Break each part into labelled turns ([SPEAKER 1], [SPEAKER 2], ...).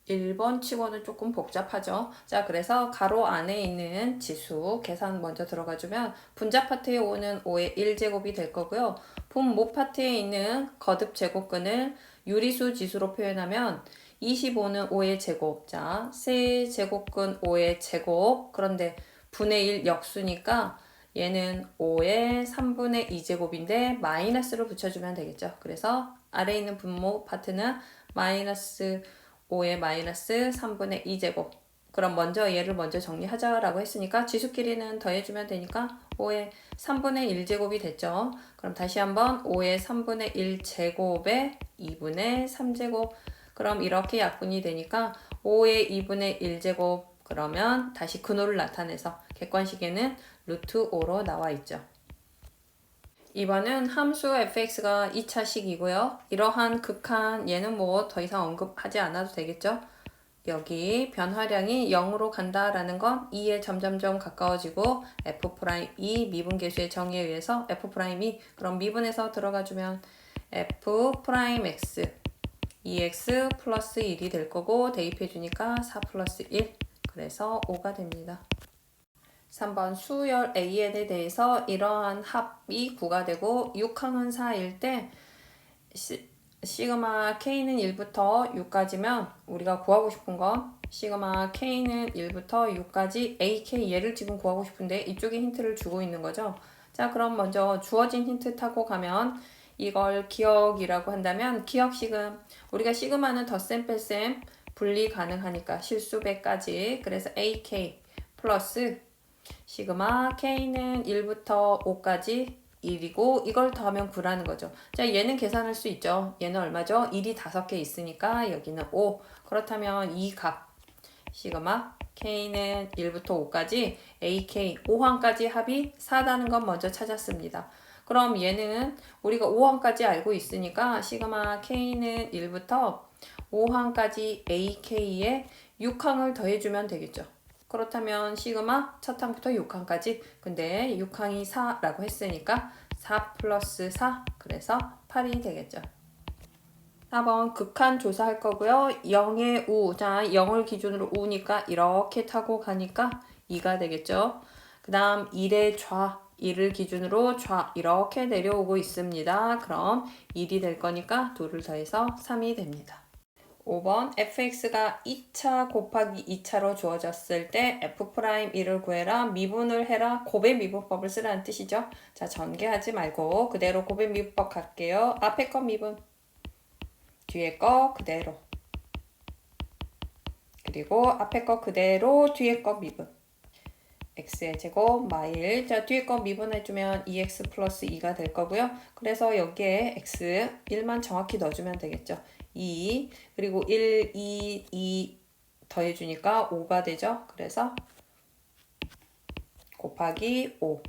[SPEAKER 1] 1번 치고는 조금 복잡하죠. 자, 그래서 가로 안에 있는 지수 계산 먼저 들어가주면 분자 파트에 오는 5의 1제곱이 될 거고요. 분모 파트에 있는 거듭 제곱근을 유리수 지수로 표현하면 25는 5의 제곱. 자, 세제곱근 5의 제곱. 그런데 분의 1 역수니까 얘는 5의 3분의 2제곱인데 마이너스를 붙여주면 되겠죠. 그래서 아래에 있는 분모 파트는 마이너스 5의 마이너스 3분의 2제곱. 그럼 먼저 얘를 먼저 정리하자라고 했으니까 지수끼리는 더해주면 되니까 5의 3분의 1제곱이 됐죠. 그럼 다시 한번 5의 3분의 1제곱에 2분의 3제곱. 그럼 이렇게 약분이 되니까 5의 2분의 1제곱. 그러면 다시 근호를 나타내서 객관식에는 루트 5로 나와 있죠. 이번은 함수 fx가 2차식이고요. 이러한 극한 얘는 뭐 더 이상 언급하지 않아도 되겠죠. 여기 변화량이 0으로 간다라는 건 2에 점점점 가까워지고 F'E 미분계수의 정의에 의해서 F'E 그럼 미분에서 들어가주면 F'X 2x 플러스 1이 될 거고 대입해주니까 4 플러스 1 그래서 5가 됩니다. 3번 수열 AN에 대해서 이러한 합이 9가 되고 6항은 4일 때 시그마 K는 1부터 6까지면 우리가 구하고 싶은 건 시그마 K는 1부터 6까지 AK 얘를 지금 구하고 싶은데 이쪽에 힌트를 주고 있는 거죠. 자, 그럼 먼저 주어진 힌트 타고 가면 이걸 기억이라고 한다면 기억식은 우리가 시그마는 덧셈 뺄셈 분리 가능하니까 실수배까지 그래서 AK 플러스 시그마 K는 1부터 5까지 1이고 이걸 더하면 9라는 거죠. 자, 얘는 계산할 수 있죠. 얘는 얼마죠? 1이 5개 있으니까 여기는 5. 그렇다면 이 값 시그마 K는 1부터 5까지 AK 5항까지 합이 4라는 건 먼저 찾았습니다. 그럼 얘는 우리가 5항까지 알고 있으니까 시그마 K는 1부터 5항까지 AK에 6항을 더해주면 되겠죠. 그렇다면 시그마 첫 항부터 6항까지 근데 6항이 4라고 했으니까 4 플러스 4 그래서 8이 되겠죠. 4번 극한 조사할 거고요. 0의 우, 자 0을 기준으로 우니까 이렇게 타고 가니까 2가 되겠죠. 그 다음 1의 좌, 1을 기준으로 좌 이렇게 내려오고 있습니다. 그럼 1이 될 거니까 2를 더해서 3이 됩니다. 5번 fx가 2차 곱하기 2차로 주어졌을 때 f'1을 구해라 미분을 해라 곱의 미분법을 쓰라는 뜻이죠. 자, 전개하지 말고 그대로 곱의 미분법 갈게요. 앞에 거 미분 뒤에 거 그대로 그리고 앞에 거 그대로 뒤에 거 미분 x의 제곱 마일 자 뒤에 거 미분해주면 2x 플러스 2가 될 거고요. 그래서 여기에 x 1만 정확히 넣어주면 되겠죠. 2 그리고 1, 2 더해주니까 5가 되죠. 그래서 곱하기 5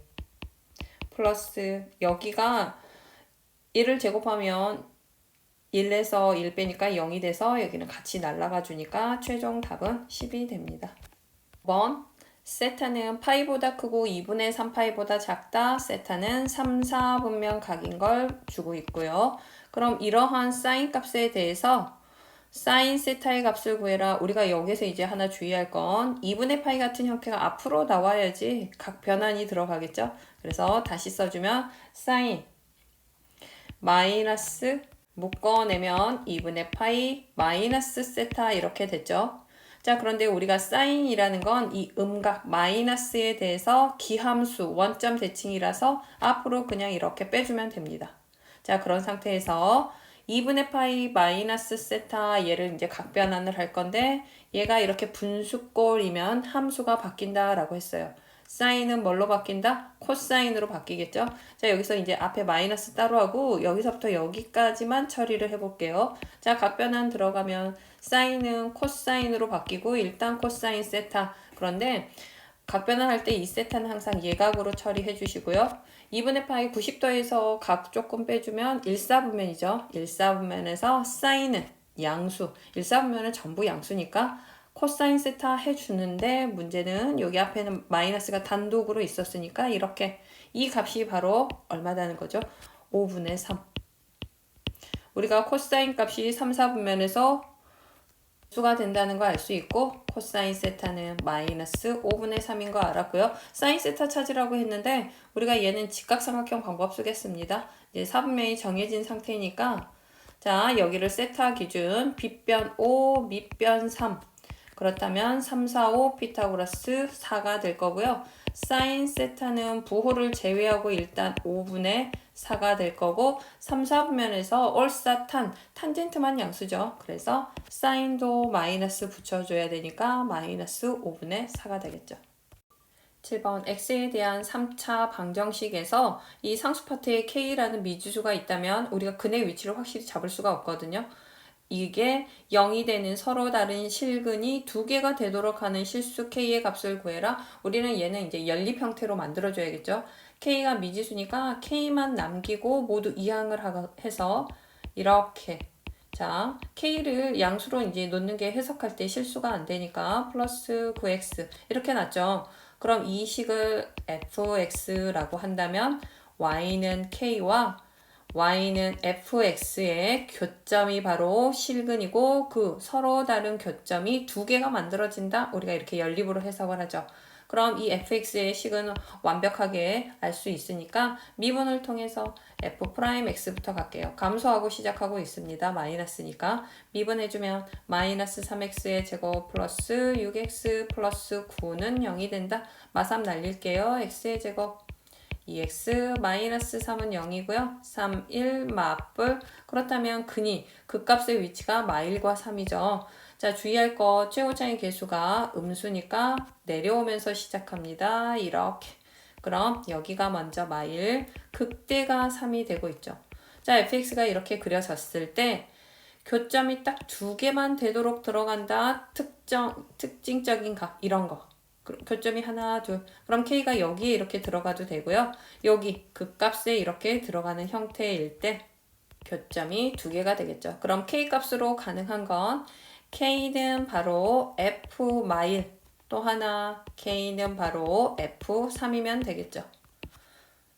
[SPEAKER 1] 플러스 여기가 1을 제곱하면 1에서 1 빼니까 0이 돼서 여기는 같이 날라가 주니까 최종 답은 10이 됩니다. 5번 세타는 파이보다 크고 2분의 3파이보다 작다. 세타는 3, 4분면 각인 걸 주고 있고요. 그럼 이러한 사인 값에 대해서 사인 세타의 값을 구해라. 우리가 여기서 이제 하나 주의할 건 2분의 파이 같은 형태가 앞으로 나와야지 각 변환이 들어가겠죠. 그래서 다시 써주면 사인 마이너스 묶어내면 2분의 파이 마이너스 세타 이렇게 됐죠. 자, 그런데 우리가 사인이라는 건 이 음각 마이너스에 대해서 기함수 원점 대칭이라서 앞으로 그냥 이렇게 빼주면 됩니다. 자, 그런 상태에서 2분의 파이 마이너스 세타 얘를 이제 각변환을 할 건데 얘가 이렇게 분수꼴이면 함수가 바뀐다 라고 했어요. 사인은 뭘로 바뀐다? 코사인으로 바뀌겠죠? 자, 여기서 이제 앞에 마이너스 따로 하고 여기서부터 여기까지만 처리를 해볼게요. 자, 각변환 들어가면 사인은 코사인으로 바뀌고 일단 코사인 세타. 그런데 각변환 할 때 이 세타는 항상 예각으로 처리해 주시고요. 2분의 파이 90도에서 각 조금 빼주면 1사분면이죠. 1사분면에서 사인은 양수. 1사분면은 전부 양수니까 코사인 세타 해주는데 문제는 여기 앞에는 마이너스가 단독으로 있었으니까 이렇게 이 값이 바로 얼마다는 거죠? 5분의 3. 우리가 코사인 값이 3, 4분면에서 수가 된다는 거 알 수 있고 코사인 세타는 마이너스 5분의 3인 거 알았고요. 사인 세타 찾으라고 했는데 우리가 얘는 직각삼각형 방법 쓰겠습니다. 이제 사분면이 정해진 상태니까 자 여기를 세타 기준 빗변 5, 밑변 3 그렇다면 3, 4, 5 피타고라스 4가 될 거고요. 사인 세타는 부호를 제외하고 일단 5분의 4가 될 거고 3, 4분면에서 얼싸탄, 탄젠트만 양수죠. 그래서 사인도 마이너스 붙여줘야 되니까 마이너스 5분의 4가 되겠죠. 7번 x에 대한 3차 방정식에서 이 상수 파트에 k라는 미지수가 있다면 우리가 근의 위치를 확실히 잡을 수가 없거든요. 이게 0이 되는 서로 다른 실근이 두 개가 되도록 하는 실수 k의 값을 구해라. 우리는 얘는 이제 연립 형태로 만들어줘야겠죠. k가 미지수니까 k만 남기고 모두 이항을 해서 이렇게 자 k를 양수로 이제 놓는 게 해석할 때 실수가 안 되니까 플러스 9x 이렇게 났죠. 그럼 이 식을 fx라고 한다면 y는 k와 y는 fx의 교점이 바로 실근이고 그 서로 다른 교점이 두 개가 만들어진다. 우리가 이렇게 연립으로 해석을 하죠. 그럼 이 fx의 식은 완벽하게 알 수 있으니까 미분을 통해서 f'x부터 갈게요. 감소하고 시작하고 있습니다. 마이너스니까 미분해주면 마이너스 3x의 제곱 플러스 6x 플러스 9는 0이 된다. 마삼 날릴게요. x의 제곱 2x 마이너스 3은 0이고요. 3, 1 맞불. 그렇다면 근이 극값의 위치가 마일과 3이죠. 자 주의할 거 최고차의 개수가 음수니까 내려오면서 시작합니다. 이렇게. 그럼 여기가 먼저 마일, 극대가 3이 되고 있죠. 자 fx가 이렇게 그려졌을 때 교점이 딱 두 개만 되도록 들어간다. 특징적인 값 이런 거. 교점이 하나, 둘. 그럼 k가 여기에 이렇게 들어가도 되고요. 여기 극값에 이렇게 들어가는 형태일 때 교점이 두 개가 되겠죠. 그럼 k 값으로 가능한 건 k는 바로 f 마일 또 하나 k는 바로 f3이면 되겠죠.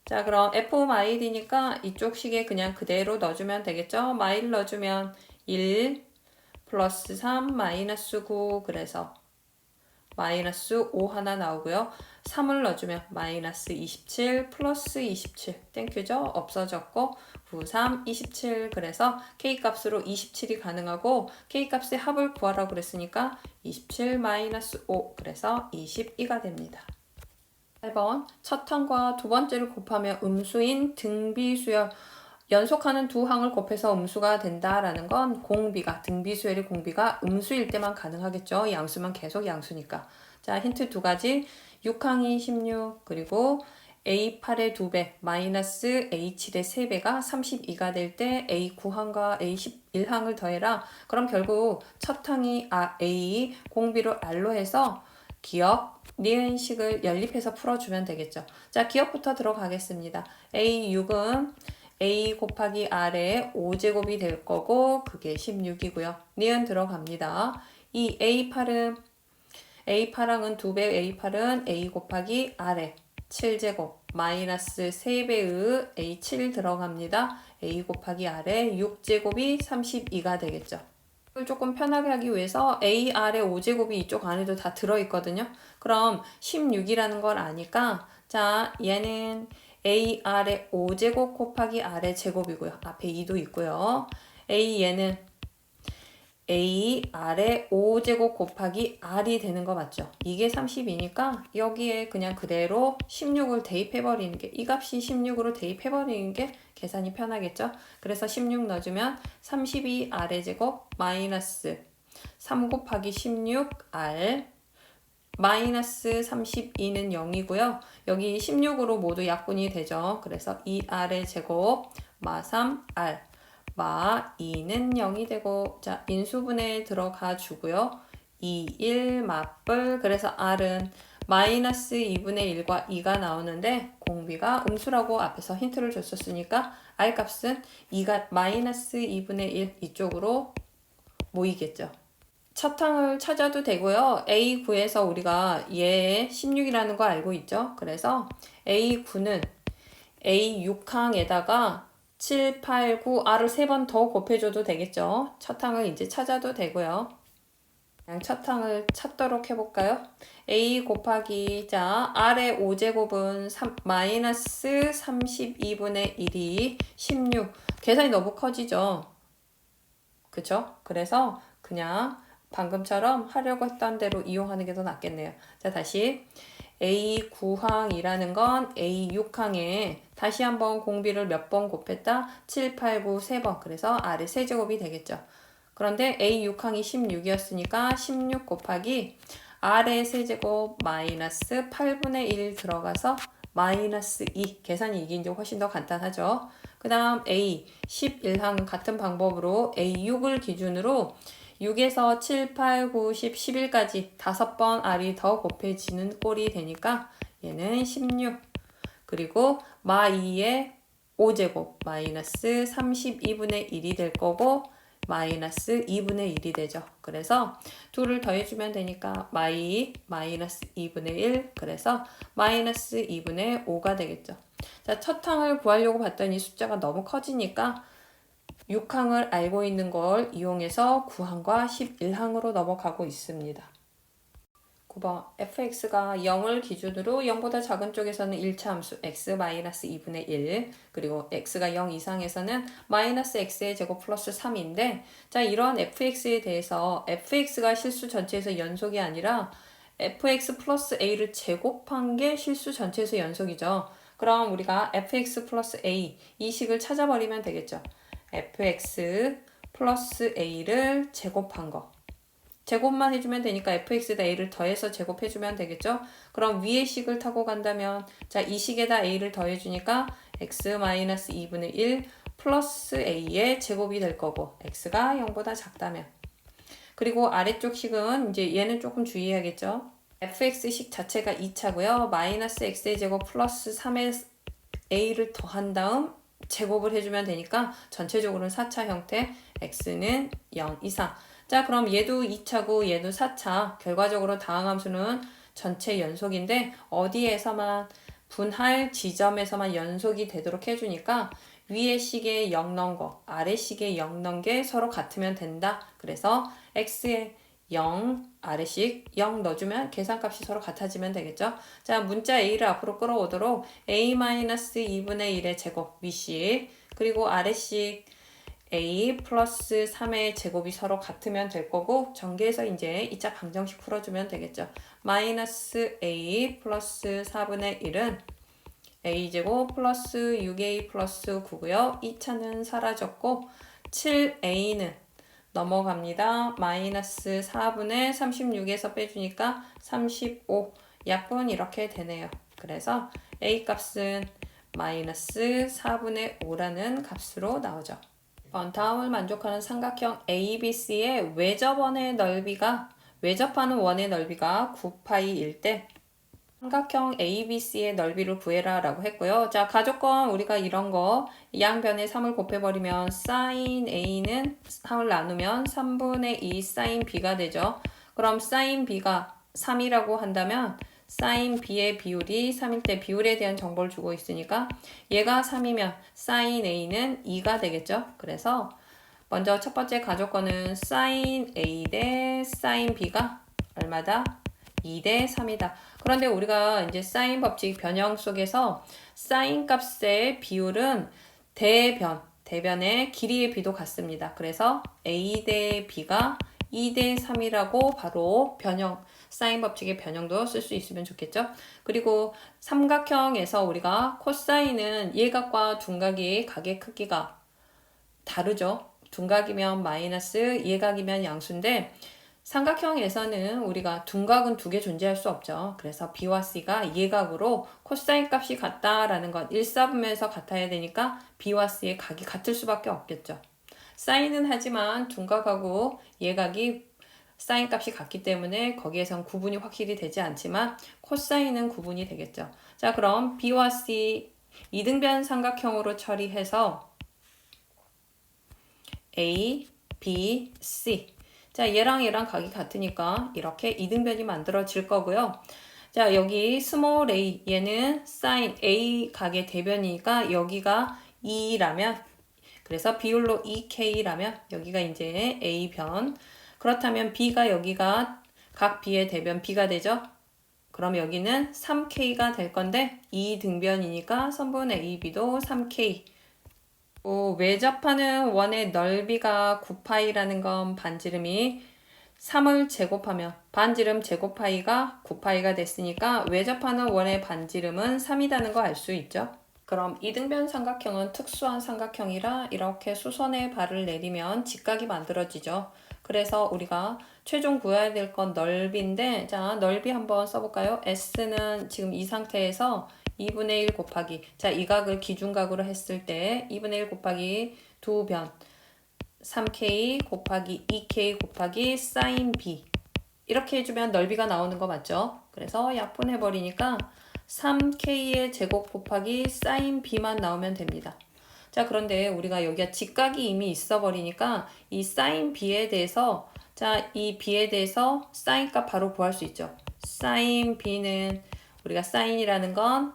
[SPEAKER 1] 자 그럼 f 마일이니까 이쪽 식에 그냥 그대로 넣어주면 되겠죠. 마일 넣어주면 1 플러스 3 마이너스 9 그래서 마이너스 5 하나 나오고요. 3을 넣어주면 마이너스 27 플러스 27 땡큐죠? 없어졌고 9, 3, 27 그래서 k값으로 27이 가능하고 k값의 합을 구하라고 그랬으니까 27 마이너스 5 그래서 22가 됩니다. 8번 첫 항과 두 번째를 곱하면 음수인 등비수열 연속하는 두 항을 곱해서 음수가 된다라는 건 공비가 등비수열의 공비가 음수일 때만 가능하겠죠. 양수만 계속 양수니까. 자 힌트 두 가지 6항이 16 그리고 A8의 2배 마이너스 A7의 3배가 32가 될 때 A9항과 A11항을 더해라. 그럼 결국 첫 항이 A 공비를 R로 해서 기억 니은식을 연립해서 풀어주면 되겠죠. 자 기억부터 들어가겠습니다. A6은 A 곱하기 R의 5제곱이 될 거고 그게 16이고요. 니은 들어갑니다. 이 A8항은 2배 A8은 A 곱하기 R의 7제곱 마이너스 3배의 A7 들어갑니다. A 곱하기 R의 6제곱이 32가 되겠죠. 이걸 조금 편하게 하기 위해서 AR의 5제곱이 이쪽 안에도 다 들어있거든요. 그럼 16이라는 걸 아니까 자 얘는 AR의 5제곱 곱하기 R의 제곱이고요. 앞에 2도 있고요. 얘는 AR의 5제곱 곱하기 R이 되는 거 맞죠? 이게 32니까 여기에 그냥 그대로 16을 대입해버리는 게 이 값이 16으로 대입해버리는 게 계산이 편하겠죠? 그래서 16 넣어주면 32R의 제곱 마이너스 3 곱하기 16R 마이너스 32는 0이고요. 여기 16으로 모두 약분이 되죠. 그래서 2R의 제곱 마 3R 마 2는 0이 되고 자 인수분해에 들어가 주고요. 2, 1 맞불 그래서 R은 마이너스 2분의 1과 2가 나오는데 공비가 음수라고 앞에서 힌트를 줬었으니까 R 값은 2가 마이너스 2분의 1 이쪽으로 모이겠죠. 첫 항을 찾아도 되고요. A9에서 우리가 얘 16이라는 거 알고 있죠. 그래서 A9는 A6항에다가 7, 8, 9, R을 3번 더 곱해줘도 되겠죠. 첫 항을 이제 찾아도 되고요. 그냥 첫 항을 찾도록 해볼까요? a 곱하기 자 r의 5제곱은 마이너스 32분의 1이 16. 계산이 너무 커지죠? 그쵸? 그래서 그냥 방금처럼 하려고 했던 대로 이용하는 게 더 낫겠네요. 자, 다시 A 9항이라는 건 A 6항에 다시 한번 공비를 몇 번 곱했다? 7, 8, 9, 3번. 그래서 R의 세제곱이 되겠죠. 그런데 A 6항이 16이었으니까 16 곱하기 R의 세제곱 마이너스 8분의 1 들어가서 마이너스 2. 계산이 이게 이제 훨씬 더 간단하죠. 그 다음 A 11항 같은 방법으로 A 6을 기준으로 6에서 7, 8, 9, 10, 11까지 5번 R이 더 곱해지는 꼴이 되니까 얘는 16. 그리고 마2의 5제곱 마이너스 32분의 1이 될 거고 마이너스 2분의 1이 되죠. 그래서 둘을 더해주면 되니까 마이 마이너스 2분의 1 그래서 마이너스 2분의 5가 되겠죠. 자, 첫 항을 구하려고 봤더니 숫자가 너무 커지니까 6항을 알고 있는 걸 이용해서 9항과 11항으로 넘어가고 있습니다. 9번 fx가 0을 기준으로 0보다 작은 쪽에서는 1차 함수 x-2분의 1 그리고 x가 0 이상에서는 마이너스 x의 제곱 플러스 3인데 자 이러한 fx에 대해서 fx가 실수 전체에서 연속이 아니라 fx 플러스 a를 제곱한 게 실수 전체에서 연속이죠. 그럼 우리가 fx 플러스 a 이 식을 찾아버리면 되겠죠. fx 플러스 a를 제곱한 거 제곱만 해주면 되니까 fx에다 a를 더해서 제곱해주면 되겠죠. 그럼 위의 식을 타고 간다면 자 이 식에다 a를 더해주니까 x-2분의 1 플러스 a의 제곱이 될 거고 x가 0보다 작다면 그리고 아래쪽 식은 이제 얘는 조금 주의해야겠죠. fx식 자체가 2차고요. 마이너스 x의 제곱 플러스 3의 a를 더한 다음 제곱을 해주면 되니까 전체적으로는 4차 형태 x는 0 이상 자 그럼 얘도 2차고 얘도 4차 결과적으로 다항함수는 전체 연속인데 어디에서만 분할 지점에서만 연속이 되도록 해주니까 위의 식에 0 넣은 거 아래 식에 0 넣은 게 서로 같으면 된다. 그래서 x에 0 아래식 0 넣어주면 계산값이 서로 같아지면 되겠죠. 자 문자 a를 앞으로 끌어오도록 a-2분의 1의 제곱 위식 그리고 아래식 a 플러스 3의 제곱이 서로 같으면 될 거고 전개해서 이제 2차 방정식 풀어주면 되겠죠. 마이너스 a 플러스 4분의 1은 a제곱 플러스 6a 플러스 9고요. 2차는 사라졌고 7a는 넘어갑니다. 마이너스 4분의 36에서 빼주니까 35 약분 이렇게 되네요. 그래서 a 값은 마이너스 4분의 5라는 값으로 나오죠. 다음을 만족하는 삼각형 ABC의 외접하는 원의 넓이가 9파이일 때 삼각형 ABC의 넓이를 구해라 라고 했고요. 자, 가족건 우리가 이런 거 양변에 3을 곱해버리면 sin A는 3을 나누면 3분의 2 sin B가 되죠. 그럼 sin B가 3이라고 한다면 sin B의 비율이 3일 때 비율에 대한 정보를 주고 있으니까 얘가 3이면 sin A는 2가 되겠죠. 그래서 먼저 첫 번째 가족건은 sin A 대 sin B가 얼마다? 2 대 3이다. 그런데 우리가 이제 사인 법칙 변형 속에서 사인 값의 비율은 대변의 길이의 비도 같습니다. 그래서 A 대 B가 2 대 3이라고 바로 사인 법칙의 변형도 쓸 수 있으면 좋겠죠. 그리고 삼각형에서 우리가 코사인은 예각과 둔각의 각의 크기가 다르죠. 둔각이면 마이너스, 예각이면 양수인데 삼각형에서는 우리가 둔각은 두 개 존재할 수 없죠. 그래서 B와 C가 예각으로 코사인 값이 같다라는 건 1사분면에서 같아야 되니까 B와 C의 각이 같을 수밖에 없겠죠. 사인은 하지만 둔각하고 예각이 사인 값이 같기 때문에 거기에선 구분이 확실히 되지 않지만 코사인은 구분이 되겠죠. 자, 그럼 B와 C 이등변 삼각형으로 처리해서 A, B, C 자, 얘랑 각이 같으니까 이렇게 이등변이 만들어질 거고요. 자, 여기 스몰 a, 얘는 sin a 각의 대변이니까 여기가 2라면, 그래서 비율로 2k라면 여기가 이제 a변. 그렇다면 b가 여기가 각 b의 대변 b가 되죠. 그럼 여기는 3K가 될 건데 2등변이니까 선분 AB도 3K. 외접하는 원의 넓이가 9파이라는 건 반지름이 3을 제곱하면 반지름 제곱파이가 9파이가 됐으니까 외접하는 원의 반지름은 3이라는 거 알 수 있죠. 그럼 이등변 삼각형은 특수한 삼각형이라 이렇게 수선의 발을 내리면 직각이 만들어지죠. 그래서 우리가 최종 구해야 될 건 넓이인데, 자, 넓이 한번 써볼까요? S는 지금 이 상태에서 2분의 1 곱하기, 자, 이 각을 기준각으로 했을 때 2분의 1 곱하기 두 변, 3K 곱하기 2K 곱하기 사인 B. 이렇게 해주면 넓이가 나오는 거 맞죠? 그래서 약분해버리니까 3K의 제곱 곱하기 사인 B만 나오면 됩니다. 자, 그런데 우리가 여기가 직각이 이미 있어 버리니까 이 사인 B에 대해서, 자, 이 B에 대해서 사인 값 바로 구할 수 있죠. 사인 B는 우리가 사인이라는 건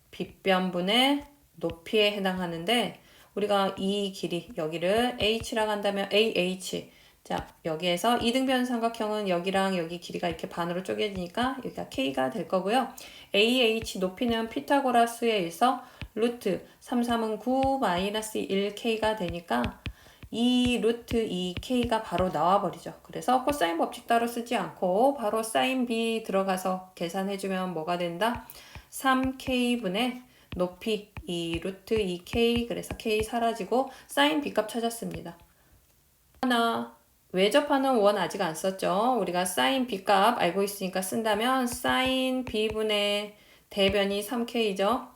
[SPEAKER 1] 빗변분의 높이에 해당하는데, 우리가 이 길이 여기를 h라고 한다면 AH, 자, 여기에서 이등변 삼각형은 여기랑 여기 길이가 이렇게 반으로 쪼개지니까 여기가 K가 될 거고요. AH 높이는 피타고라스에 의해서 루트 3, 3은 9 마이너스 1K가 되니까 이 루트 2K가 바로 나와버리죠. 그래서 코사인 법칙 따로 쓰지 않고 바로 사인 B 들어가서 계산해주면 뭐가 된다? 3K분의 높이 2 루트 2K, 그래서 K 사라지고 사인 B값 찾았습니다. 하나, 외접하는 원 아직 안 썼죠. 우리가 사인 B값 알고 있으니까 쓴다면 사인 B분의 대변이 3K죠.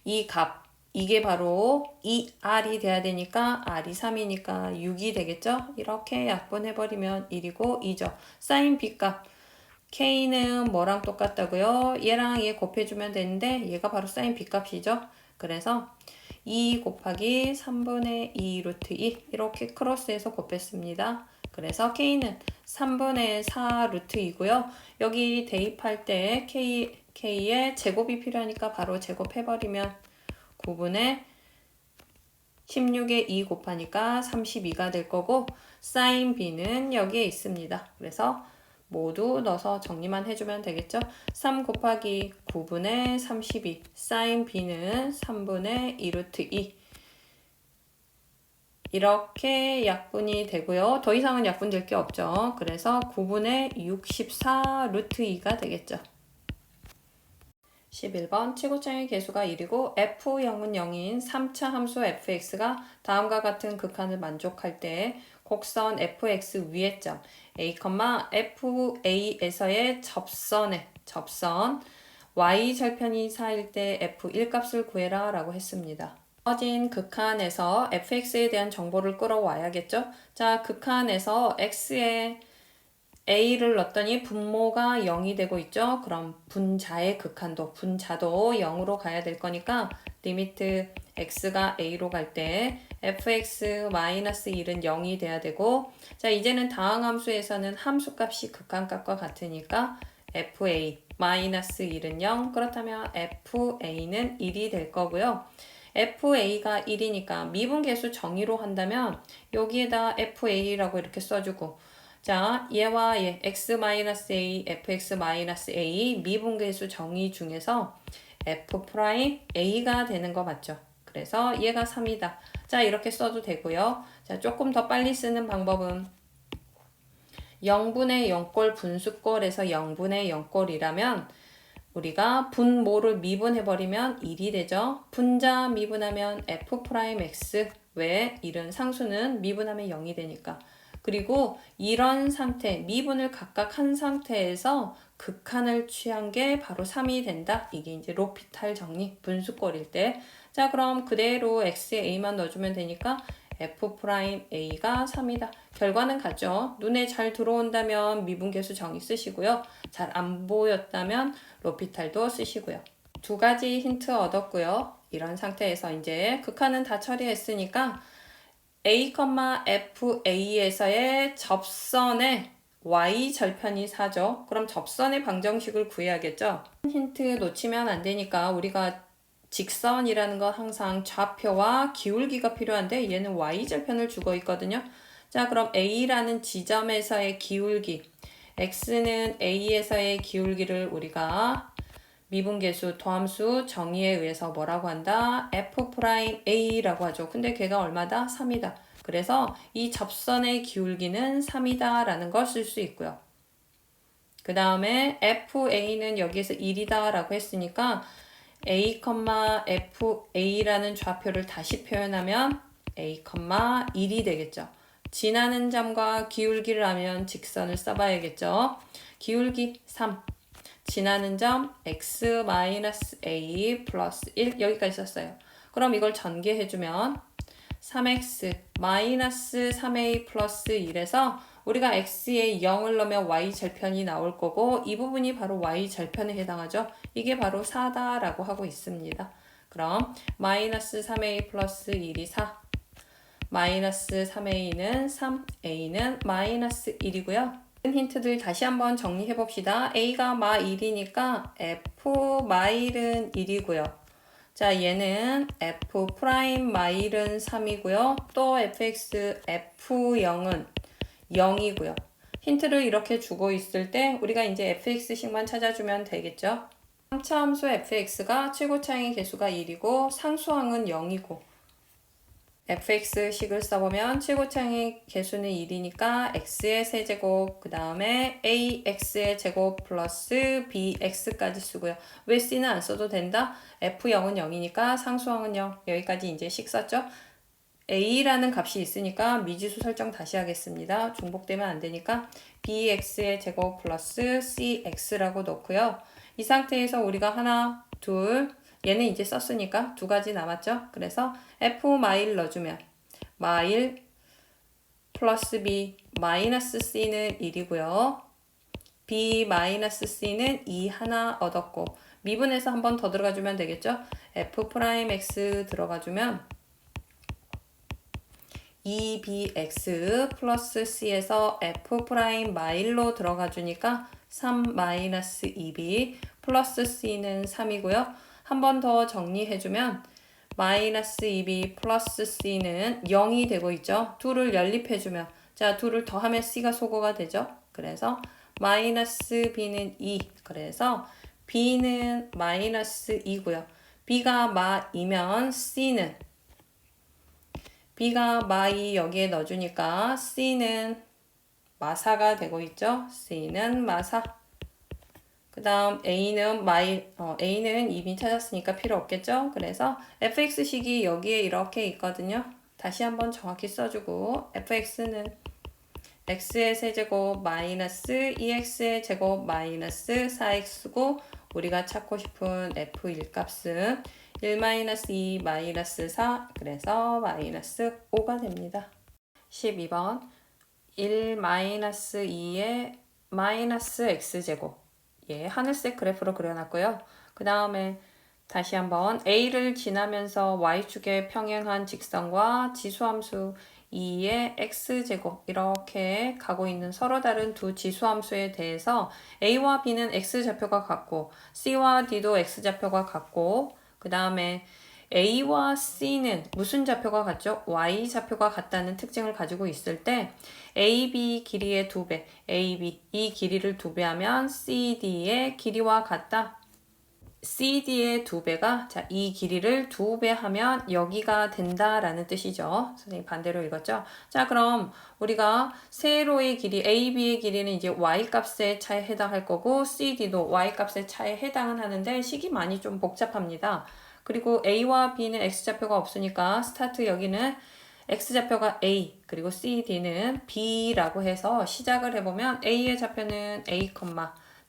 [SPEAKER 1] 이 값, 이게 바로 이 R이 돼야 되니까 R이 3이니까 6이 되겠죠. 이렇게 약분해버리면 1이고 2죠. 사인 B값, K는 뭐랑 똑같다고요? 얘랑 얘 곱해주면 되는데 얘가 바로 사인 B값이죠. 그래서 2 곱하기 3분의 2 루트 2 이렇게 크로스해서 곱했습니다. 그래서 K는 3분의 4 루트 2고요. 여기 대입할 때 K의 제곱이 필요하니까 바로 제곱해버리면 9분의 16에 2 곱하니까 32가 될 거고 사인 B는 여기에 있습니다. 그래서 모두 넣어서 정리만 해주면 되겠죠. 3 곱하기 9분의 32 사인 B는 3분의 2 루트 2 이렇게 약분이 되고요. 더 이상은 약분될 게 없죠. 그래서 9분의 64 루트 2가 되겠죠. 11번 치고장의 계수가 1이고 f0은 0인 3차 함수 fx가 다음과 같은 극한을 만족할 때 곡선 fx 위의 점 a, fa에서의 접선 y 절편이 4일 때 f1 값을 구해라 라고 했습니다. 주어진 극한에서 fx에 대한 정보를 끌어와야겠죠. 자, 극한에서 x에 a를 넣었더니 분모가 0이 되고 있죠. 그럼 분자의 극한도, 분자도 0으로 가야 될 거니까 리미트 x가 a로 갈 때 fx-1은 0이 돼야 되고, 자, 이제는 다항 함수에서는 함수값이 극한값과 같으니까 fa-1은 0, 그렇다면 fa는 1이 될 거고요. fa가 1이니까 미분계수 정의로 한다면 여기에다 fa라고 이렇게 써주고, 자, 얘와 얘 x-a, fx-a 미분계수 정의 중에서 f'a가 되는 거 맞죠? 그래서 얘가 3이다. 자, 이렇게 써도 되고요. 자, 조금 더 빨리 쓰는 방법은 0분의 0꼴 분수꼴에서 0분의 0꼴이라면 우리가 분모를 미분해버리면 1이 되죠. 분자 미분하면 f'x, 왜 1은 상수는 미분하면 0이 되니까. 그리고 이런 상태, 미분을 각각 한 상태에서 극한을 취한 게 바로 3이 된다. 이게 이제 로피탈 정리, 분수꼴일 때. 자, 그럼 그대로 x에 a만 넣어주면 되니까 f'a가 3이다. 결과는 같죠. 눈에 잘 들어온다면 미분계수 정의 쓰시고요. 잘 안 보였다면 로피탈도 쓰시고요. 두 가지 힌트 얻었고요. 이런 상태에서 이제 극한은 다 처리했으니까 a, fa에서의 접선의 y 절편이 4죠. 그럼 접선의 방정식을 구해야겠죠. 힌트 놓치면 안 되니까 우리가 직선이라는 건 항상 좌표와 기울기가 필요한데 얘는 y 절편을 주고 있거든요. 자, 그럼 A라는 지점에서의 기울기, X는 A에서의 기울기를 우리가 미분계수, 도함수 정의에 의해서 뭐라고 한다? F'A라고 하죠. 근데 걔가 얼마다? 3이다. 그래서 이 접선의 기울기는 3이다 라는 걸 쓸 수 있고요. 그 다음에 FA는 여기에서 1이다 라고 했으니까 A, FA라는 좌표를 다시 표현하면 A, 1이 되겠죠. 지나는 점과 기울기를 하면 직선을 써봐야겠죠. 기울기 3, 지나는 점 x-a 플러스 1 여기까지 썼어요. 그럼 이걸 전개해주면 3x 마이너스 3a 플러스 1에서 우리가 x에 0을 넣으면 y 절편이 나올 거고 이 부분이 바로 y 절편에 해당하죠. 이게 바로 4다라고 하고 있습니다. 그럼 마이너스 3a 플러스 1이 4, 마이너스 3a는 3, a는 마이너스 1이고요. 힌트들 다시 한번 정리해 봅시다. a가 마 1이니까 f 마일은 1이고요. 자, 얘는 f 프라임 마일은 3이고요. 또 fx f0은 0이고요. 힌트를 이렇게 주고 있을 때 우리가 이제 fx식만 찾아주면 되겠죠. 3차 함수 fx가 최고차항의 개수가 1이고 상수항은 0이고 fx식을 써보면 최고차항의 개수는 1이니까 x의 세제곱 그 다음에 ax의 제곱 플러스 bx까지 쓰고요. 왜 c는 안 써도 된다? f0은 0이니까 상수항은 0. 여기까지 이제 식 썼죠? a라는 값이 있으니까 미지수 설정 다시 하겠습니다. 중복되면 안 되니까 bx의 제곱 플러스 cx라고 넣고요. 이 상태에서 우리가 하나, 둘, 얘는 이제 썼으니까 두 가지 남았죠. 그래서 f 마일 넣어주면 마일 플러스 b 마이너스 c는 1이고요. b 마이너스 c는 2 하나 얻었고 미분해서 한 번 더 들어가주면 되겠죠. f 프라임 x 들어가주면 2bx 플러스 c에서 f 프라임 마일로 들어가주니까 3 마이너스 2b 플러스 c는 3이고요. 한 번 더 정리해주면 마이너스 2b 플러스 c는 0이 되고 있죠. 둘을 연립해주면 자 둘을 더하면 c가 소거가 되죠. 그래서 마이너스 b는 2 그래서 b는 마이너스 2고요. b가 마이면 c는 b가 마2 여기에 넣어주니까 c는 마사가 되고 있죠. c는 마사. 그 다음 a는 a는 이미 찾았으니까 필요 없겠죠. 그래서 fx식이 여기에 이렇게 있거든요. 다시 한번 정확히 써주고 fx는 x의 세제곱 마이너스 2x의 제곱 마이너스 4x고 우리가 찾고 싶은 f1 값은 1-2 마이너스 4 그래서 마이너스 5가 됩니다. 12번 1-2의 마이너스 x제곱 예, 하늘색 그래프로 그려놨고요. 그 다음에 다시 한번 a를 지나면서 y축에 평행한 직선과 지수함수 2의 x제곱 이렇게 가고 있는 서로 다른 두 지수함수에 대해서 a와 b는 x좌표가 같고 c와 d도 x좌표가 같고 그 다음에 A와 C는 무슨 좌표가 같죠? Y좌표가 같다는 특징을 가지고 있을 때 AB 길이의 2배, AB 이 길이를 2배하면 CD의 길이와 같다. CD의 2배가 자, 이 길이를 2배하면 여기가 된다라는 뜻이죠. 선생님 반대로 읽었죠? 자, 그럼 우리가 세로의 길이 AB의 길이는 이제 Y값의 차에 해당할 거고 CD도 Y값의 차에 해당은 하는데 식이 많이 좀 복잡합니다. 그리고 A와 B는 X좌표가 없으니까 스타트 여기는 X좌표가 A 그리고 CD는 B라고 해서 시작을 해보면 A의 좌표는 A,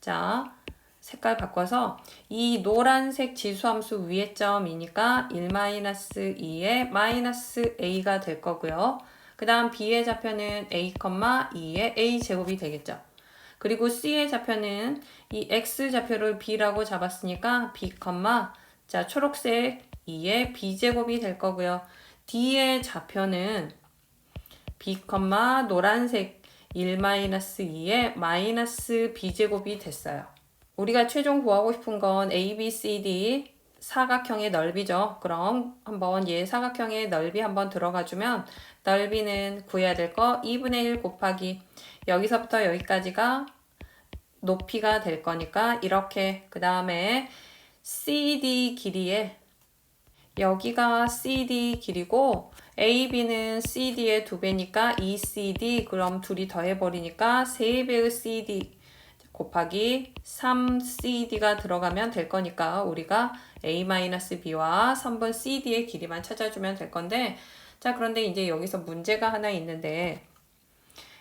[SPEAKER 1] 자 색깔 바꿔서 이 노란색 지수함수 위의 점이니까 1-2의 마이너스 A가 될 거고요. 그 다음 B의 좌표는 A, 2의 A제곱이 되겠죠. 그리고 C의 좌표는 이 X좌표를 B라고 잡았으니까 B, 자 초록색 2의 B제곱이 될 거고요. D의 좌표는 B, 노란색 1-2의 마이너스 B제곱이 됐어요. 우리가 최종 구하고 싶은 건 A, B, C, D 사각형의 넓이죠. 그럼 한번 얘 사각형의 넓이 한번 들어가 주면 넓이는 구해야 될 거 2분의 1 곱하기 여기서부터 여기까지가 높이가 될 거니까 이렇게 그 다음에 CD 길이에 여기가 CD 길이고 AB는 CD의 2배니까 2CD 그럼 둘이 더해버리니까 3배의 CD 곱하기 3CD가 들어가면 될 거니까 우리가 A-B와 3번 CD의 길이만 찾아주면 될 건데 자 그런데 이제 여기서 문제가 하나 있는데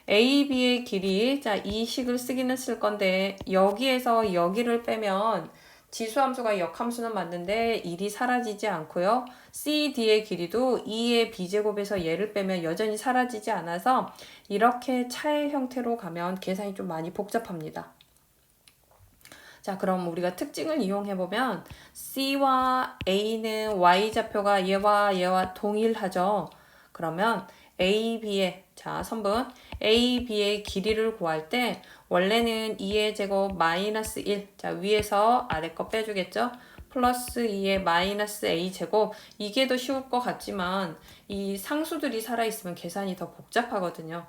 [SPEAKER 1] AB의 길이 자 이 식을 쓰기는 쓸 건데 여기에서 여기를 빼면 지수함수가 역함수는 맞는데 1이 사라지지 않고요. CD의 길이도 2의 b제곱에서 얘를 빼면 여전히 사라지지 않아서 이렇게 차의 형태로 가면 계산이 좀 많이 복잡합니다. 자, 그럼 우리가 특징을 이용해보면 C와 A는 Y좌표가 얘와 동일하죠. 그러면 AB의 자 선분 AB의 길이를 구할 때 원래는 2의 제곱 마이너스 1 자 위에서 아래 거 빼주겠죠. 플러스 2의 마이너스 A 제곱 이게 더 쉬울 것 같지만 이 상수들이 살아있으면 계산이 더 복잡하거든요.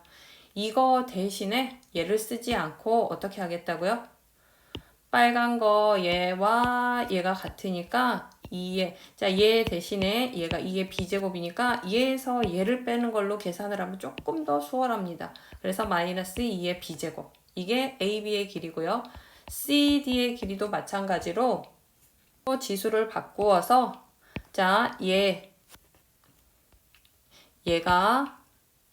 [SPEAKER 1] 이거 대신에 얘를 쓰지 않고 어떻게 하겠다고요? 빨간 거 얘와 얘가 같으니까 2의 자 얘 대신에 얘가 2의 b제곱이니까 얘에서 얘를 빼는 걸로 계산을 하면 조금 더 수월합니다. 그래서 마이너스 2의 b제곱 이게 AB의 길이고요. CD의 길이도 마찬가지로 지수를 바꾸어서 자 얘가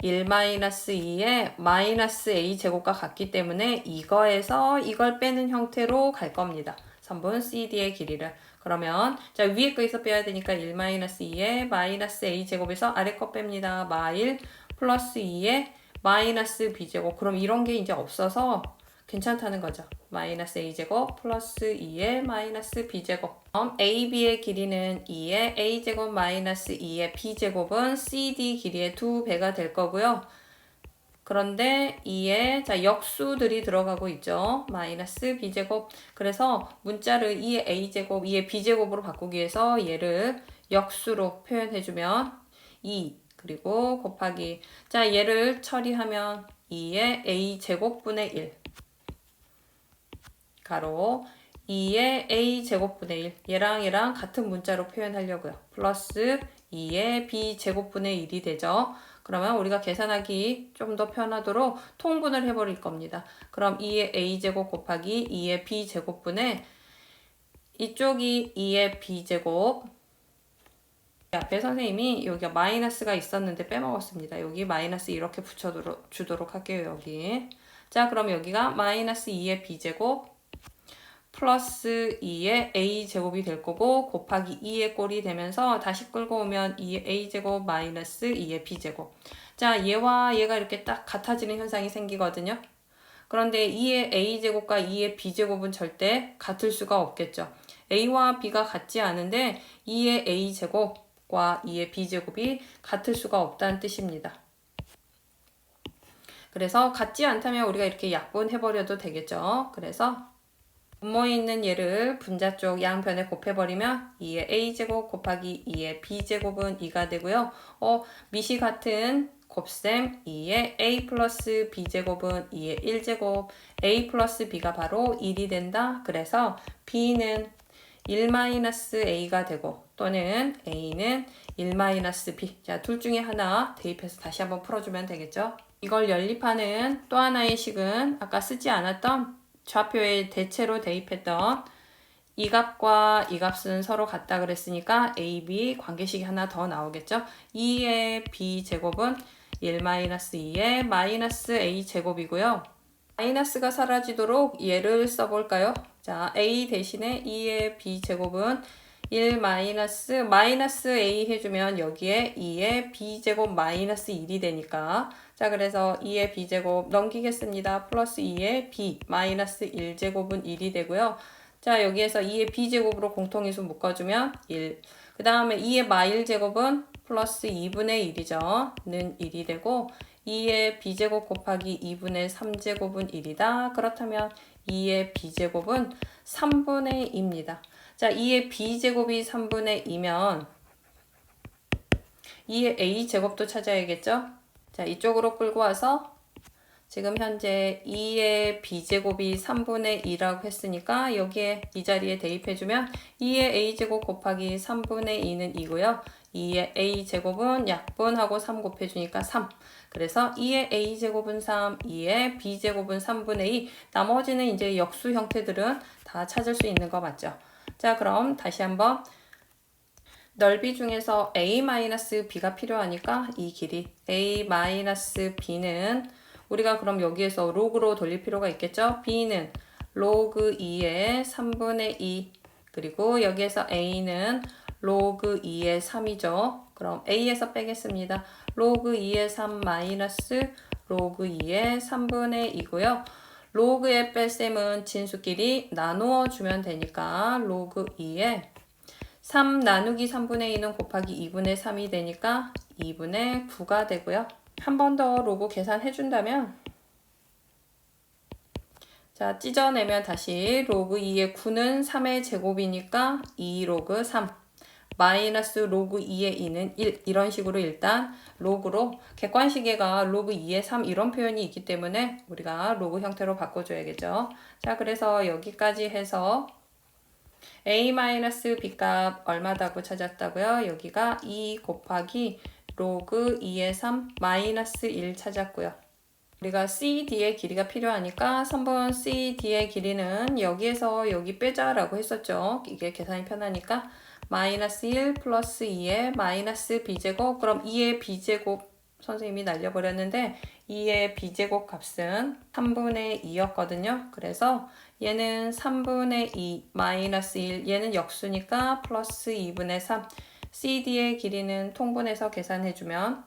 [SPEAKER 1] 1-2의 마이너스 a 제곱과 같기 때문에 이거에서 이걸 빼는 형태로 갈 겁니다. 3번 CD의 길이를. 그러면 자 위에 거에서 빼야 되니까 1-2의 마이너스 a 제곱에서 아래 거 뺍니다. 마일 플러스 2의 마이너스 b 제곱. 그럼 이런 게 이제 없어서 괜찮다는 거죠. 마이너스 a제곱 플러스 2의 마이너스 b제곱. 그럼 AB의 길이는 2의 a제곱 마이너스 2의 b제곱은 CD 길이의 2배가 될 거고요. 그런데 2의 자 역수들이 들어가고 있죠. 마이너스 b제곱. 그래서 문자를 2의 a제곱, 2의 b제곱으로 바꾸기 위해서 얘를 역수로 표현해주면 2 그리고 곱하기 자 얘를 처리하면 2의 a제곱분의 1 가로 2의 a제곱분의 1 얘랑 같은 문자로 표현하려고요. 플러스 2의 b제곱분의 1이 되죠. 그러면 우리가 계산하기 좀 더 편하도록 통분을 해버릴 겁니다. 그럼 2의 a제곱 곱하기 2의 b제곱분의 이쪽이 2의 b제곱 앞에 선생님이 여기가 마이너스가 있었는데 빼먹었습니다. 여기 마이너스 이렇게 붙여주도록 할게요. 여기 자 그럼 여기가 마이너스 2의 b제곱 플러스 2의 a제곱이 될 거고 곱하기 2의 꼴이 되면서 다시 끌고 오면 2의 a제곱 마이너스 2의 b제곱 자 얘와 얘가 이렇게 딱 같아지는 현상이 생기거든요. 그런데 2의 a제곱과 2의 b제곱은 절대 같을 수가 없겠죠. a와 b가 같지 않은데 2의 a제곱과 2의 b제곱이 같을 수가 없다는 뜻입니다. 그래서 같지 않다면 우리가 이렇게 약분해버려도 되겠죠. 그래서 분모에 있는 얘를 분자 쪽 양변에 곱해버리면 2의 a제곱 곱하기 2의 b제곱은 2가 되고요. 미시 같은 곱셈 2의 a 플러스 b제곱은 2의 1제곱 a 플러스 b가 바로 1이 된다. 그래서 b는 1-a가 되고 또는 a는 1-b 자, 둘 중에 하나 대입해서 다시 한번 풀어주면 되겠죠. 이걸 연립하는 또 하나의 식은 아까 쓰지 않았던 좌표에 대체로 대입했던 이 값과 이 값은 서로 같다 그랬으니까 AB 관계식이 하나 더 나오겠죠. 2의 B제곱은 1-2의 마이너스 A제곱이고요. 마이너스가 사라지도록 얘를 써볼까요? 자, A 대신에 2의 B제곱은 1-마이너스 A 해주면 여기에 2의 B제곱 마이너스 1이 되니까 자 그래서 2의 B제곱 넘기겠습니다. 플러스 2의 B 마이너스 1제곱은 1이 되고요. 자 여기에서 2의 B제곱으로 공통인수 묶어주면 1 그 다음에 2의 마일제곱은 플러스 2분의 1이죠. 는 1이 되고 2의 B제곱 곱하기 2분의 3제곱은 1이다. 그렇다면 2의 B제곱은 3분의 2입니다. 자, 2의 b제곱이 3분의 2면 2의 a제곱도 찾아야겠죠? 자, 이쪽으로 끌고 와서 지금 현재 2의 b제곱이 3분의 2라고 했으니까 여기에 이 자리에 대입해주면 2의 a제곱 곱하기 3분의 2는 2고요. 2의 a제곱은 약분하고 3 곱해주니까 3. 그래서 2의 a제곱은 3, 2의 b제곱은 3분의 2. 나머지는 이제 역수 형태들은 다 찾을 수 있는 거 맞죠? 자, 그럼 다시 한번 넓이 중에서 a-b가 필요하니까 이 길이 a-b는 우리가 그럼 여기에서 로그로 돌릴 필요가 있겠죠? b는 로그 2의 3분의 2 그리고 여기에서 a는 로그 2의 3이죠. 그럼 a에서 빼겠습니다. 로그 2의 3 마이너스 로그 2의 3분의 2고요. 로그의 뺄셈은 진수끼리 나누어 주면 되니까 로그 2의 3 나누기 3분의 2는 곱하기 2분의 3이 되니까 2분의 9가 되고요. 한 번 더 로그 계산해 준다면 자, 찢어내면 다시 로그 2의 9는 3의 제곱이니까 2 로그 3 마이너스 로그 2의 2는 1 이런 식으로 일단 로그로 객관식에가 로그 2의 3 이런 표현이 있기 때문에 우리가 로그 형태로 바꿔줘야겠죠. 자, 그래서 여기까지 해서 a-b 값 얼마다고 찾았다고요? 여기가 2 곱하기 로그 2의 3 마이너스 1 찾았고요. 우리가 CD의 길이가 필요하니까 3번 CD의 길이는 여기에서 여기 빼자라고 했었죠. 이게 계산이 편하니까 마이너스 1 플러스 2의 마이너스 b제곱 그럼 2의 b제곱 선생님이 날려버렸는데 2의 b제곱 값은 3분의 2였거든요. 그래서 얘는 3분의 2 마이너스 1 얘는 역수니까 플러스 2분의 3 CD의 길이는 통분해서 계산해주면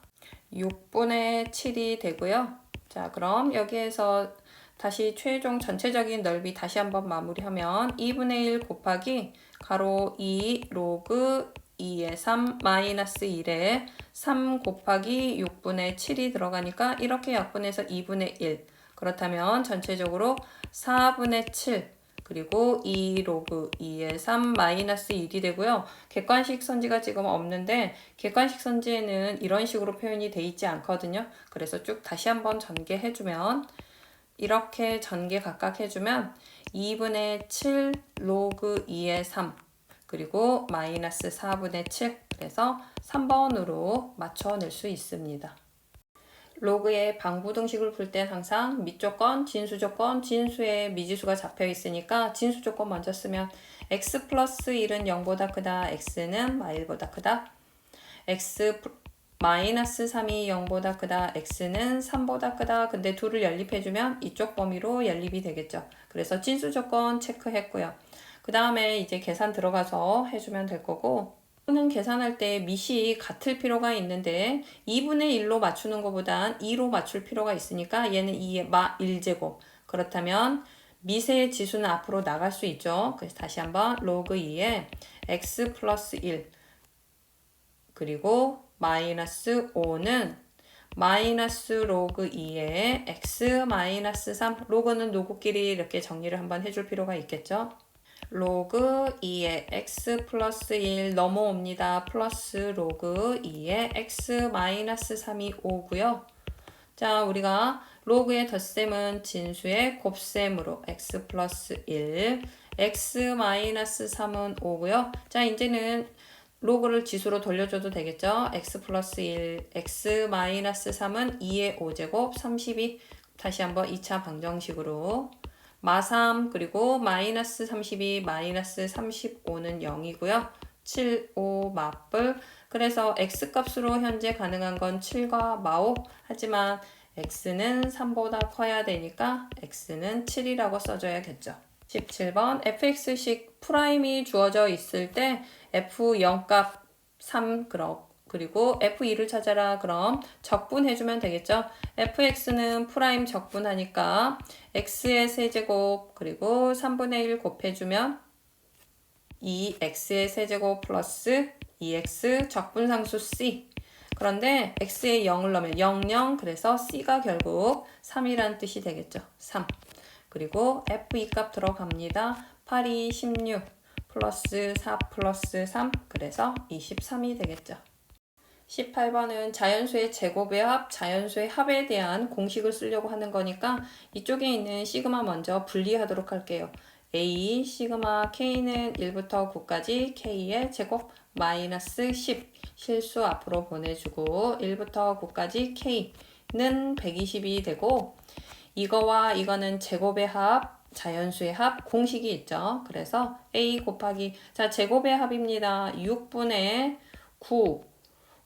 [SPEAKER 1] 6분의 7이 되고요. 자, 그럼 여기에서 다시 최종 전체적인 넓이 다시 한번 마무리하면 2분의 1 곱하기 가로 2 로그 2의 3 마이너스 1에 3 곱하기 6분의 7이 들어가니까 이렇게 약분해서 2분의 1 그렇다면 전체적으로 4분의 7 그리고 2 로그 2의 3 마이너스 1이 되고요. 객관식 선지가 지금 없는데 객관식 선지에는 이런 식으로 표현이 돼 있지 않거든요. 그래서 쭉 다시 한번 전개해주면 이렇게 전개 각각 해주면 2분의 7 로그 2의 3 그리고 마이너스 4분의 7 그래서 3번으로 맞춰낼 수 있습니다. 로그의 방부등식을 풀 땐 항상 밑조건, 진수조건, 진수에 미지수가 잡혀 있으니까 진수조건 먼저 쓰면 x 플러스 1은 0보다 크다, x는 마일보다 크다, x 마이너스 3이 0보다 크다, x는 3보다 크다. 근데 둘을 연립해주면 이쪽 범위로 연립이 되겠죠. 그래서 진수조건 체크했고요. 그 다음에 이제 계산 들어가서 해주면 될 거고 는 계산할 때 밑이 같을 필요가 있는데 2분의 1로 맞추는 것보단 2로 맞출 필요가 있으니까 얘는 2의 마 1제곱 그렇다면 밑의 지수는 앞으로 나갈 수 있죠. 그래서 다시 한번 로그 2에 x 플러스 1 그리고 마이너스 5는 마이너스 로그 2에 x 마이너스 3 로그는 로그끼리 이렇게 정리를 한번 해줄 필요가 있겠죠. 로그 2의 x 플러스 1 넘어옵니다. 플러스 로그 2의 x 마이너스 3이 5고요. 자, 우리가 로그의 덧셈은 진수의 곱셈으로 x 플러스 1, x 마이너스 3은 5고요. 자, 이제는 로그를 지수로 돌려줘도 되겠죠. x 플러스 1, x 마이너스 3은 2의 5제곱 32. 다시 한번 2차 방정식으로 마3 그리고 마이너스 32 마이너스 35는 0이고요. 7, 5 맞불 그래서 x값으로 현재 가능한 건 7과 마5 하지만 x는 3보다 커야 되니까 x는 7이라고 써줘야겠죠. 17번 fx식 프라임이 주어져 있을 때 f0 값 3 그리고 f2를 찾아라. 그럼 적분해주면 되겠죠. fx는 프라임 적분하니까 x의 세제곱 그리고 3분의 1 곱해주면 2x의 세제곱 플러스 2x 적분상수 c 그런데 x에 0을 넣으면 0, 0 그래서 c가 결국 3이라는 뜻이 되겠죠. 3 그리고 f2 값 들어갑니다. 8, 2, 16 플러스 4 플러스 3 그래서 23이 되겠죠. 18번은 자연수의 제곱의 합, 자연수의 합에 대한 공식을 쓰려고 하는 거니까 이쪽에 있는 시그마 먼저 분리하도록 할게요. A 시그마 K는 1부터 9까지 K의 제곱 마이너스 10 실수 앞으로 보내주고 1부터 9까지 K는 120이 되고 이거와 이거는 제곱의 합, 자연수의 합 공식이 있죠. 그래서 A 곱하기 자 제곱의 합입니다. 6분의 9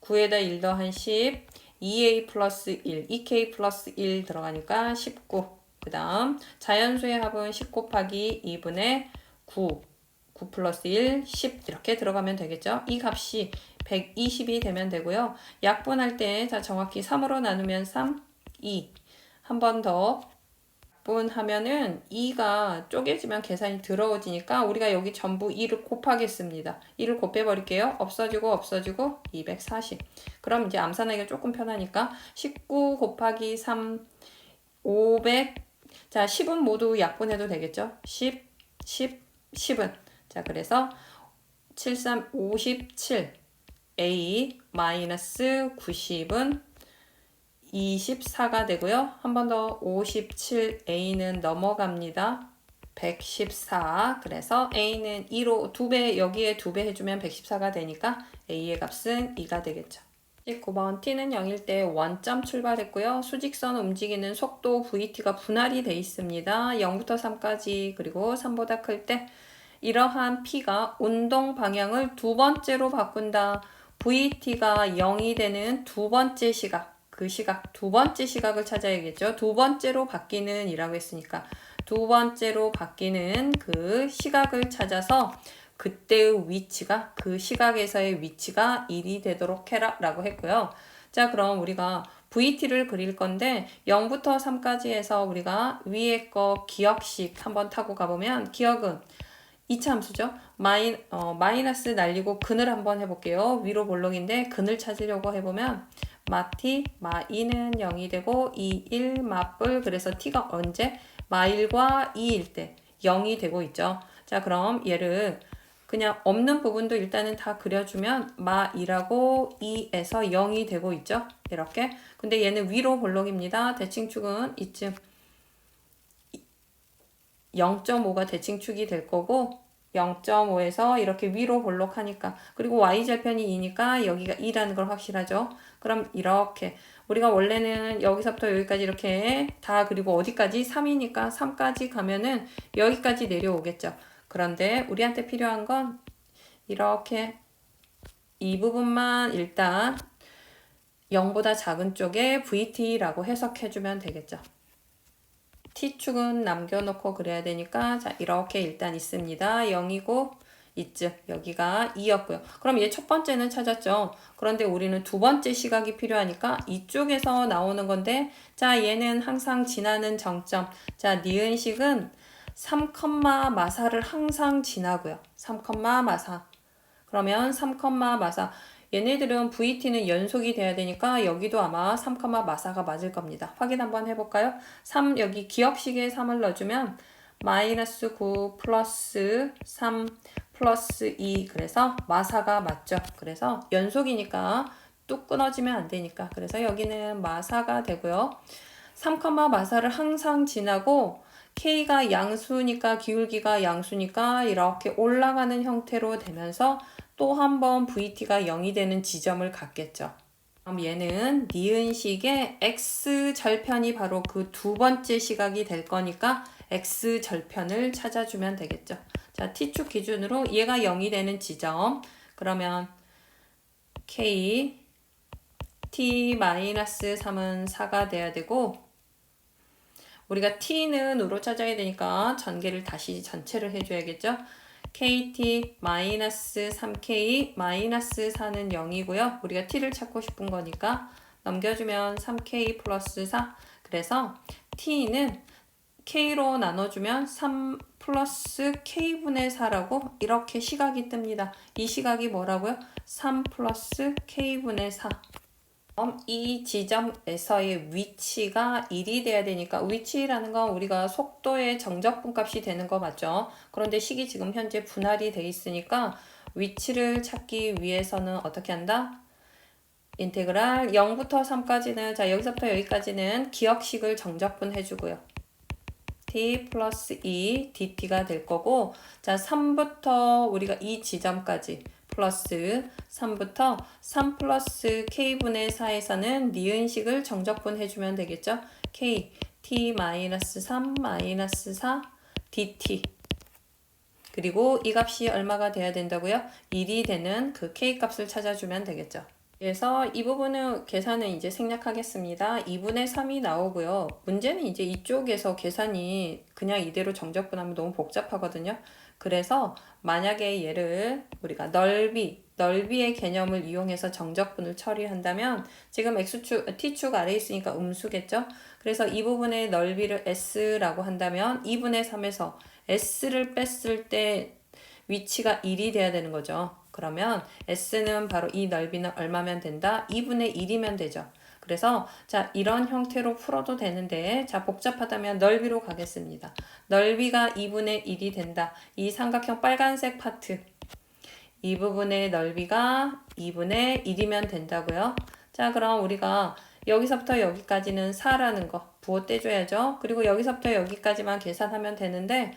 [SPEAKER 1] 9에다 1 더한 10 2a 플러스 1 2k 플러스 1 들어가니까 19 그 다음 자연수의 합은 10 곱하기 2분의 9 9 플러스 1 10 이렇게 들어가면 되겠죠. 이 값이 120이 되면 되고요. 약분할 때 자 정확히 3으로 나누면 3 2 한 번 더 약분하면은 2가 쪼개지면 계산이 더러워지니까 우리가 여기 전부 2를 곱하겠습니다. 2를 곱해버릴게요. 없어지고 없어지고 240. 그럼 이제 암산하기가 조금 편하니까 19 곱하기 3 500. 자 10은 모두 약분해도 되겠죠. 10 10은 자 그래서 73 57 A 마이너스 90은 24가 되고요. 한 번 더 57A는 넘어갑니다. 114 그래서 A는 2로 2배 여기에 2배 해주면 114가 되니까 A의 값은 2가 되겠죠. 19번 T는 0일 때 원점 출발했고요. 수직선 움직이는 속도 VT가 분할이 돼 있습니다. 0부터 3까지 그리고 3보다 클 때 이러한 P가 운동 방향을 두 번째로 바꾼다. VT가 0이 되는 두 번째 시각 그 시각 두 번째 시각을 찾아야겠죠. 두 번째로 바뀌는 이라고 했으니까 두 번째로 바뀌는 그 시각을 찾아서 그때의 위치가 그 시각에서의 위치가 1이 되도록 해라 라고 했고요. 자 그럼 우리가 VT를 그릴 건데 0부터 3까지 해서 우리가 위에 거 기억식 한번 타고 가보면 기억은 이차함수죠. 마이너스 날리고 근을 한번 해볼게요. 위로 볼록인데 근을 찾으려고 해보면 마T, 마2는 0이 되고 2, 1, 마뿔 그래서 T가 언제? 마1과 2일 때 0이 되고 있죠. 자 그럼 얘를 그냥 없는 부분도 일단은 다 그려주면 마2라고 2에서 0이 되고 있죠. 이렇게. 근데 얘는 위로 볼록입니다. 대칭축은 이쯤 0.5가 대칭축이 될 거고 0.5에서 이렇게 위로 볼록하니까 그리고 y절편이 2니까 여기가 2라는 걸 확실하죠. 그럼 이렇게 우리가 원래는 여기서부터 여기까지 이렇게 다 그리고 어디까지 3이니까 3까지 가면은 여기까지 내려오겠죠. 그런데 우리한테 필요한 건 이렇게 이 부분만 일단 0보다 작은 쪽에 VT라고 해석해주면 되겠죠. T축은 남겨놓고 그래야 되니까 자 이렇게 일단 있습니다. 0이고 이쯤 여기가 2였고요. 그럼 얘 첫 번째는 찾았죠. 그런데 우리는 두 번째 시각이 필요하니까 이쪽에서 나오는 건데 자 얘는 항상 지나는 정점 자 니은식은 3, 마사를 항상 지나고요. 3, 마사 그러면 3, 마사 얘네들은 VT는 연속이 돼야 되니까 여기도 아마 3, 마사가 맞을 겁니다. 확인 한번 해볼까요? 3 여기 기억식에 3을 넣어주면 마이너스 9 플러스 3 플러스 2 그래서 마사가 맞죠. 그래서 연속이니까 뚝 끊어지면 안 되니까 그래서 여기는 마사가 되고요. 3, 마사를 항상 지나고 K가 양수니까 기울기가 양수니까 이렇게 올라가는 형태로 되면서 또 한 번 VT가 0이 되는 지점을 갖겠죠. 그럼 얘는 니은식의 X절편이 바로 그 두 번째 시각이 될 거니까 X절편을 찾아주면 되겠죠. 자, T축 기준으로 얘가 0이 되는 지점 그러면 K T-3은 4가 돼야 되고 우리가 T는 우로 찾아야 되니까 전개를 다시 전체를 해줘야겠죠. KT-3K -4는 0이고요. 우리가 T를 찾고 싶은 거니까 넘겨주면 3K 플러스 4 그래서 T는 K로 나눠주면 3 플러스 K분의 4라고 이렇게 시각이 뜹니다. 이 시각이 뭐라고요? 3 플러스 K분의 4 이 지점에서의 위치가 1이 돼야 되니까 위치라는 건 우리가 속도의 정적분 값이 되는 거 맞죠? 그런데 식이 지금 현재 분할이 돼 있으니까 위치를 찾기 위해서는 어떻게 한다? 인테그랄 0부터 3까지는 자 여기서부터 여기까지는 기억식을 정적분 해주고요. t 플러스 2 dt가 될 거고 자 3부터 우리가 이 지점까지 플러스 3부터 3 플러스 k분의 4에서는 니은식을 정적분 해주면 되겠죠. k t 마이너스 3 마이너스 4 dt 그리고 이 값이 얼마가 돼야 된다고요? 1이 되는 그 k 값을 찾아주면 되겠죠. 그래서 이 부분은 계산은 이제 생략하겠습니다. 2분의 3이 나오고요. 문제는 이제 이쪽에서 계산이 그냥 이대로 정적분하면 너무 복잡하거든요. 그래서 만약에 얘를 우리가 넓이의 개념을 이용해서 정적분을 처리한다면 지금 x축, t축 아래에 있으니까 음수겠죠? 그래서 이 부분의 넓이를 s라고 한다면 2분의 3에서 s를 뺐을 때 위치가 1이 돼야 되는 거죠. 그러면 s는 바로 이 넓이는 얼마면 된다? 2분의 1이면 되죠. 그래서 자 이런 형태로 풀어도 되는데 자 복잡하다면 넓이로 가겠습니다. 넓이가 2분의 1이 된다. 이 삼각형 빨간색 파트 이 부분의 넓이가 2분의 1이면 된다고요. 자 그럼 우리가 여기서부터 여기까지는 4라는 거 부호 떼줘야죠. 그리고 여기서부터 여기까지만 계산하면 되는데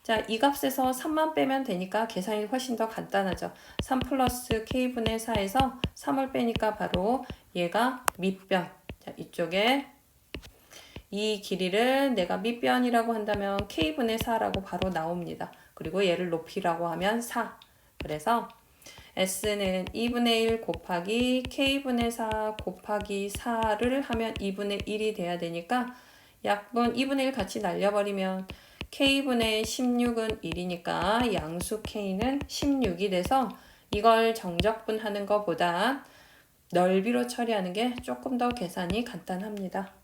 [SPEAKER 1] 자, 이 값에서 3만 빼면 되니까 계산이 훨씬 더 간단하죠. 3 플러스 k분의 4에서 3을 빼니까 바로 얘가 밑변. 자, 이쪽에 이 길이를 내가 밑변이라고 한다면 k분의 4라고 바로 나옵니다. 그리고 얘를 높이라고 하면 4. 그래서 s는 2분의 1 곱하기 k분의 4 곱하기 4를 하면 2분의 1이 돼야 되니까 약분 2분의 1 같이 날려버리면 k분의 16은 1이니까 양수 k는 16이 돼서 이걸 정적분하는 것보다 넓이로 처리하는 게 조금 더 계산이 간단합니다.